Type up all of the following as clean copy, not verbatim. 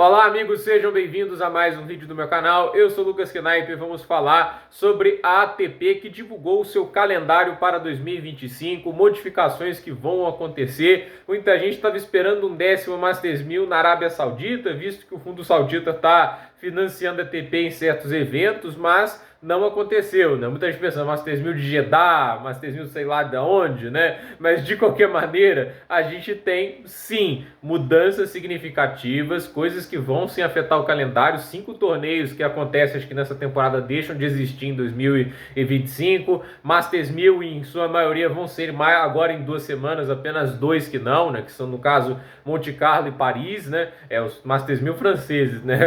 Olá amigos, sejam bem-vindos a mais um vídeo do meu canal. Eu sou o Lucas Knaip e vamos falar sobre a ATP que divulgou o seu calendário para 2025, modificações que vão acontecer. Muita gente estava esperando um 10º Masters 1000 na Arábia Saudita, visto que o Fundo Saudita está financiando a ATP em certos eventos, mas não aconteceu, né? Muita gente pensa, Masters 1000 de Jeddah, Masters 1000 sei lá de onde, né? Mas de qualquer maneira, a gente tem sim mudanças significativas, coisas que vão sim afetar o calendário. 5 torneios que acontecem, acho que nessa temporada deixam de existir em 2025. Masters 1000 em sua maioria vão ser agora em 2 semanas, apenas 2 que não, né? Que são no caso Monte Carlo e Paris, né? Os Masters 1000 franceses, né?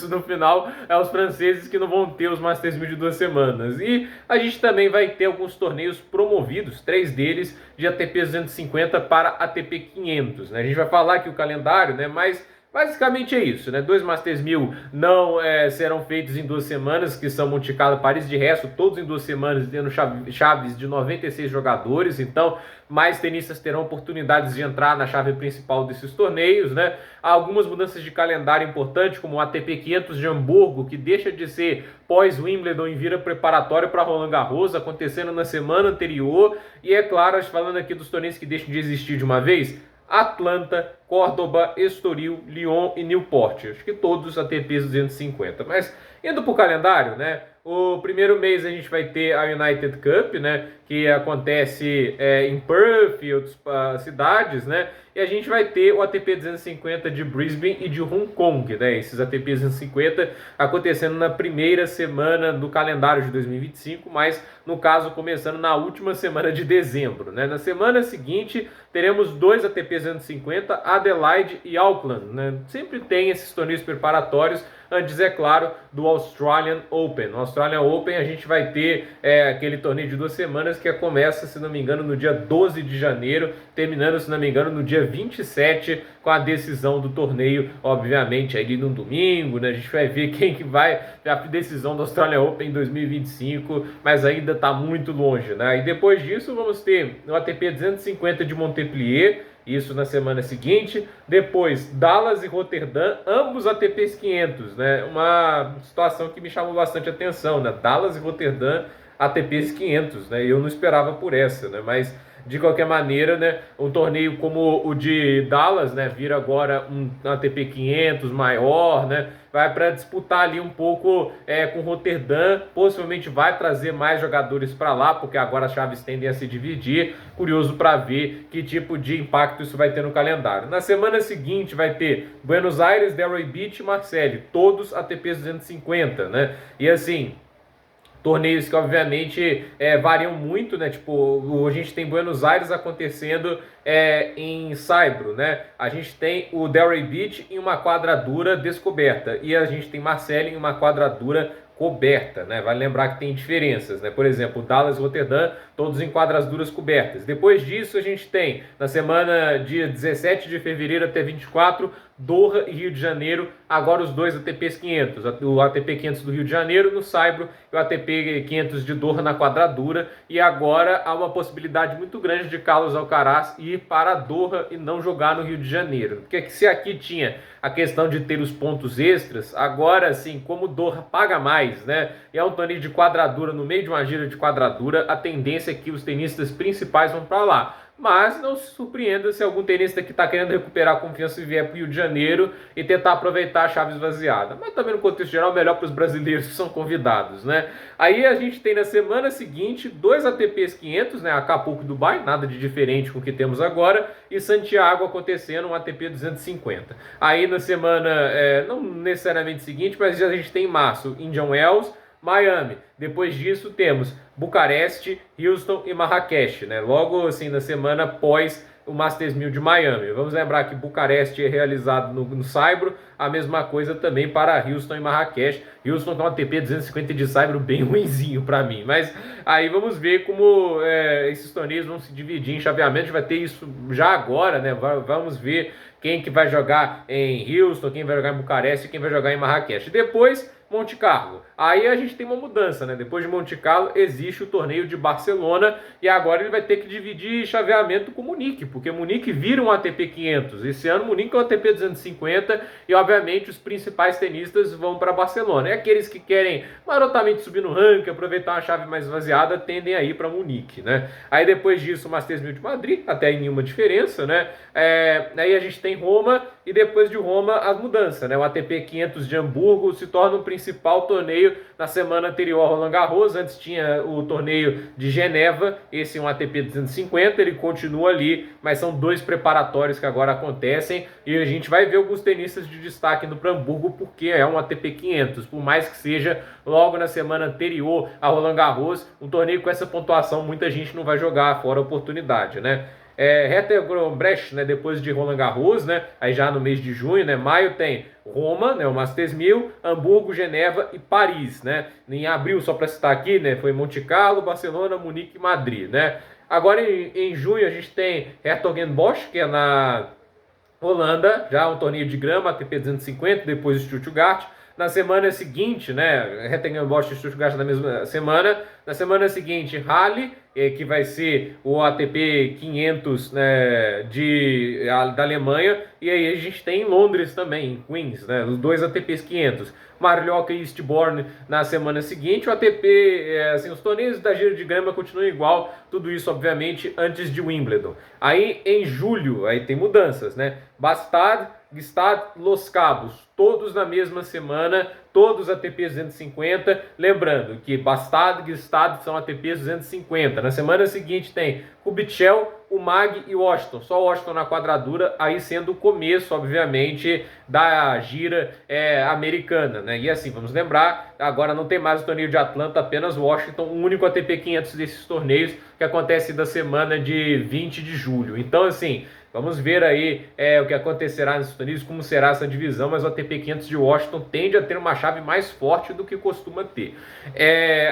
No final é os franceses que não vão ter os Masters 1000 de 2 semanas. E a gente também vai ter alguns torneios promovidos, 3 deles de ATP 250 para ATP 500, né? A gente vai falar aqui o calendário, né? Mas basicamente é isso, né? 2 Masters 1000 não serão feitos em 2 semanas, que são Monte Carlo e Paris. De resto, todos em 2 semanas, tendo chaves de 96 jogadores. Então, mais tenistas terão oportunidades de entrar na chave principal desses torneios, né? Há algumas mudanças de calendário importantes, como o ATP 500 de Hamburgo, que deixa de ser pós-Wimbledon e vira preparatório para Roland Garros, acontecendo na semana anterior. E é claro, falando aqui dos torneios que deixam de existir de uma vez, Atlanta, Córdoba, Estoril, Lyon e Newport. Acho que todos ATPs 250. Mas indo para o calendário, né? O primeiro mês a gente vai ter a United Cup, né? Que acontece em Perth e outras cidades, né? E a gente vai ter o ATP 250 de Brisbane e de Hong Kong, né? Esses ATP 250 acontecendo na primeira semana do calendário de 2025, mas no caso começando na última semana de dezembro, né? Na semana seguinte teremos 2 ATP 250, Adelaide e Auckland, né? Sempre tem esses torneios preparatórios antes, é claro, do Australian Open. No Australian Open a gente vai ter aquele torneio de 2 semanas que começa, se não me engano, no dia 12 de janeiro, terminando, se não me engano, no dia 27, com a decisão do torneio, obviamente, aí no domingo, né? A gente vai ver quem que vai ter a decisão do Australian Open em 2025, mas ainda está muito longe, né? E depois disso vamos ter o ATP 250 de Montpellier, isso na semana seguinte. Depois, Dallas e Roterdã, ambos ATPs 500, né? Uma situação que me chamou bastante atenção, né? Dallas e Roterdã, ATPs 500, né? Eu não esperava por essa, né? Mas de qualquer maneira, né, um torneio como o de Dallas, né, vira agora um ATP 500 maior, né, vai para disputar ali um pouco com Roterdã, possivelmente vai trazer mais jogadores para lá, porque agora as chaves tendem a se dividir. Curioso para ver que tipo de impacto isso vai ter no calendário. Na semana seguinte vai ter Buenos Aires, Delray Beach e Marseille, todos ATPs 250, né, e assim, torneios que obviamente variam muito, né? Tipo, a gente tem Buenos Aires acontecendo em Saibro, né? A gente tem o Delray Beach em uma quadradura descoberta e a gente tem Marseille em uma quadradura coberta, né? Vale lembrar que tem diferenças, né? Por exemplo, Dallas e Roterdã, todos em quadras duras cobertas. Depois disso, a gente tem, na semana dia 17 de fevereiro até 24, Doha e Rio de Janeiro, agora os 2 ATPs 500, o ATP 500 do Rio de Janeiro no Saibro e o ATP 500 de Doha na quadradura, e agora há uma possibilidade muito grande de Carlos Alcaraz ir para Doha e não jogar no Rio de Janeiro, porque se aqui tinha a questão de ter os pontos extras, agora sim, como Doha paga mais, né, e é um torneio de quadradura no meio de uma gira de quadradura, a tendência é que os tenistas principais vão para lá. Mas não se surpreenda se algum tenista que está querendo recuperar a confiança e vier para o Rio de Janeiro e tentar aproveitar a chave esvaziada. Mas também no contexto geral, melhor para os brasileiros que são convidados, né? Aí a gente tem na semana seguinte 2 ATPs 500, né? Acapulco e Dubai, nada de diferente com o que temos agora, e Santiago acontecendo, um ATP 250. Aí na semana, não necessariamente seguinte, mas a gente tem em março, Indian Wells, Miami. Depois disso temos Bucareste, Houston e Marrakech, né? Logo assim na semana após o Masters 1000 de Miami. Vamos lembrar que Bucareste é realizado no Saibro, a mesma coisa também para Houston e Marrakech. Houston tem um ATP 250 de Saibro bem ruinzinho para mim, mas aí vamos ver como esses torneios vão se dividir em chaveamento. Vai ter isso já agora, né? Vamos ver quem que vai jogar em Houston, quem vai jogar em Bucareste, quem vai jogar em Marrakech. Depois, Monte Carlo. Aí a gente tem uma mudança, né? Depois de Monte Carlo existe o torneio de Barcelona e agora ele vai ter que dividir chaveamento com o Munique, porque Munique vira um ATP 500. Esse ano Munique é um ATP 250 e obviamente os principais tenistas vão para Barcelona. E aqueles que querem marotamente subir no ranking, aproveitar uma chave mais esvaziada, tendem a ir para Munique, né? Aí depois disso o Masters 1000 de Madrid, até aí nenhuma diferença, né? Aí a gente tem Roma e depois de Roma as mudanças, né? O ATP 500 de Hamburgo se torna o principal torneio na semana anterior ao Roland Garros. Antes tinha o torneio de Geneva, esse é um ATP 250, ele continua ali, mas são dois preparatórios que agora acontecem e a gente vai ver alguns tenistas de destaque no Hamburgo porque é um ATP 500, por mais que seja logo na semana anterior ao Roland Garros, um torneio com essa pontuação muita gente não vai jogar, fora a oportunidade, né? Brecht, né, depois de Roland Garros, né, aí já no mês de junho, né, maio tem Roma, né, o Masters 1000, Hamburgo, Geneva e Paris, né, em abril, só para citar aqui, né, foi Monte Carlo, Barcelona, Munique e Madrid, né. Agora em junho a gente tem Hertogenbosch, que é na Holanda, já um torneio de grama, ATP 250, depois Stuttgart. Na semana seguinte, né, Hertogenbosch e Stuttgart na mesma semana. Na semana seguinte, Halle, que vai ser o ATP 500, né, da Alemanha. E aí a gente tem em Londres também, em Queens, né, os dois ATPs 500. Mallorca e Eastbourne na semana seguinte. O ATP, assim, os torneios da Giro de Grama continuam igual, tudo isso, obviamente, antes de Wimbledon. Aí, em julho, aí tem mudanças, né? Bastad, Gstaad, Los Cabos, todos na mesma semana, todos ATPs 250. Lembrando que Bastad e Gstaad são ATPs 250. Na semana seguinte tem Kubichel, o Mag e Washington. Só Washington na quadradura, aí sendo o começo, obviamente, da gira americana, né? E assim, vamos lembrar, agora não tem mais o torneio de Atlanta, apenas Washington, o único ATP 500 desses torneios que acontece da semana de 20 de julho. Então, assim, vamos ver aí o que acontecerá nesses torneios, como será essa divisão, mas o ATP 500 de Washington tende a ter uma chave mais forte do que costuma ter.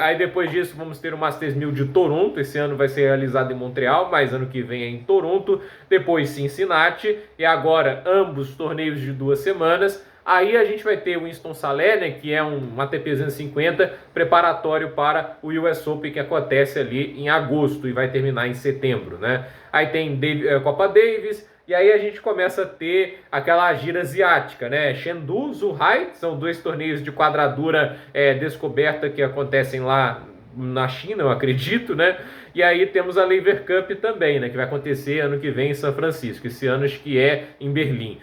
Aí depois disso vamos ter o Masters 1000 de Toronto, esse ano vai ser realizado em Montreal, mas ano que vem é em Toronto, depois Cincinnati, e agora ambos torneios de 2 semanas. Aí a gente vai ter o Winston-Salem, né, que é um ATP 250 preparatório para o US Open que acontece ali em agosto e vai terminar em setembro, né? Aí tem Copa Davis e aí a gente começa a ter aquela gira asiática, né? Chengdu, Zhuhai, são dois torneios de quadradura descoberta que acontecem lá na China, eu acredito, né? E aí temos a Lever Cup também, né? Que vai acontecer ano que vem em São Francisco. Esse ano acho que é em Berlim.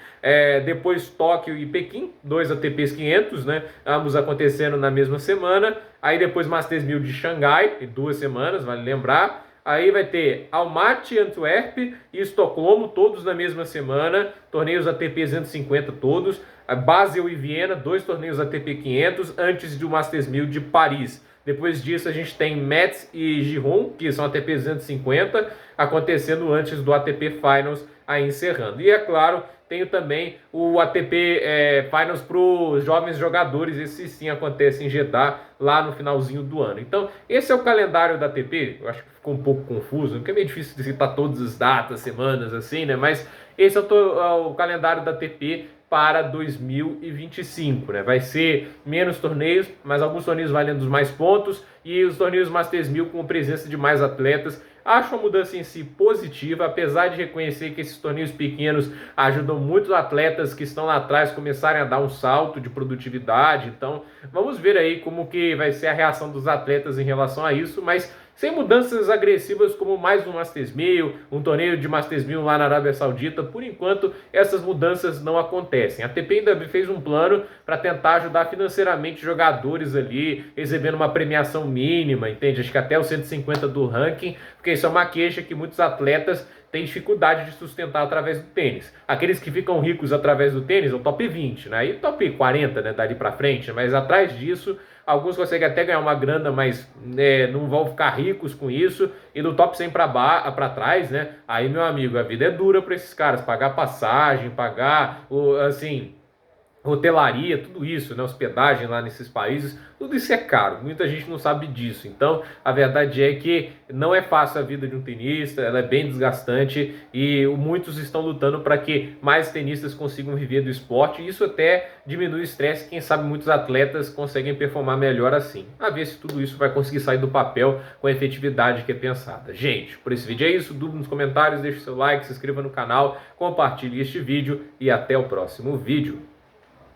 Depois Tóquio e Pequim, dois ATPs 500, né? Ambos acontecendo na mesma semana. Aí depois Masters 1000 de Xangai, em 2 semanas, vale lembrar. Aí vai ter Almaty, Antwerp e Estocolmo, todos na mesma semana. Torneios ATP 250 todos. Basel e Viena, 2 torneios ATP 500, antes do Masters 1000 de Paris. Depois disso a gente tem Metz e Giron, que são ATP 250, acontecendo antes do ATP Finals, aí encerrando. E é claro, tenho também o ATP Finals para os jovens jogadores, esse sim acontece em Jeddah, lá no finalzinho do ano. Então, esse é o calendário da ATP, eu acho que ficou um pouco confuso, porque é meio difícil de citar todas as datas, semanas, assim, né? Mas esse é o calendário da ATP para 2025, né? Vai ser menos torneios, mas alguns torneios valendo os mais pontos e os torneios Masters 1000 com presença de mais atletas. Acho a mudança em si positiva, apesar de reconhecer que esses torneios pequenos ajudam muitos atletas que estão lá atrás começarem a dar um salto de produtividade. Então, vamos ver aí como que vai ser a reação dos atletas em relação a isso, mas sem mudanças agressivas como mais um Masters 1000, um torneio de Masters 1000 lá na Arábia Saudita. Por enquanto, essas mudanças não acontecem. A ATP ainda fez um plano para tentar ajudar financeiramente jogadores ali, recebendo uma premiação mínima, entende? Acho que até os 150 do ranking, porque isso é uma queixa que muitos atletas têm dificuldade de sustentar através do tênis. Aqueles que ficam ricos através do tênis é o top 20, né? E top 40, né? Dali para frente, mas atrás disso alguns conseguem até ganhar uma grana, mas não vão ficar ricos com isso. E do top 100 para trás, né? Aí, meu amigo, a vida é dura para esses caras. Pagar passagem, pagar, hotelaria, tudo isso, né, hospedagem lá nesses países, tudo isso é caro, muita gente não sabe disso. Então, a verdade é que não é fácil a vida de um tenista, ela é bem desgastante e muitos estão lutando para que mais tenistas consigam viver do esporte, e isso até diminui o estresse, quem sabe muitos atletas conseguem performar melhor assim. A ver se tudo isso vai conseguir sair do papel com a efetividade que é pensada. Gente, por esse vídeo é isso, dúvida nos comentários, deixe seu like, se inscreva no canal, compartilhe este vídeo e até o próximo vídeo.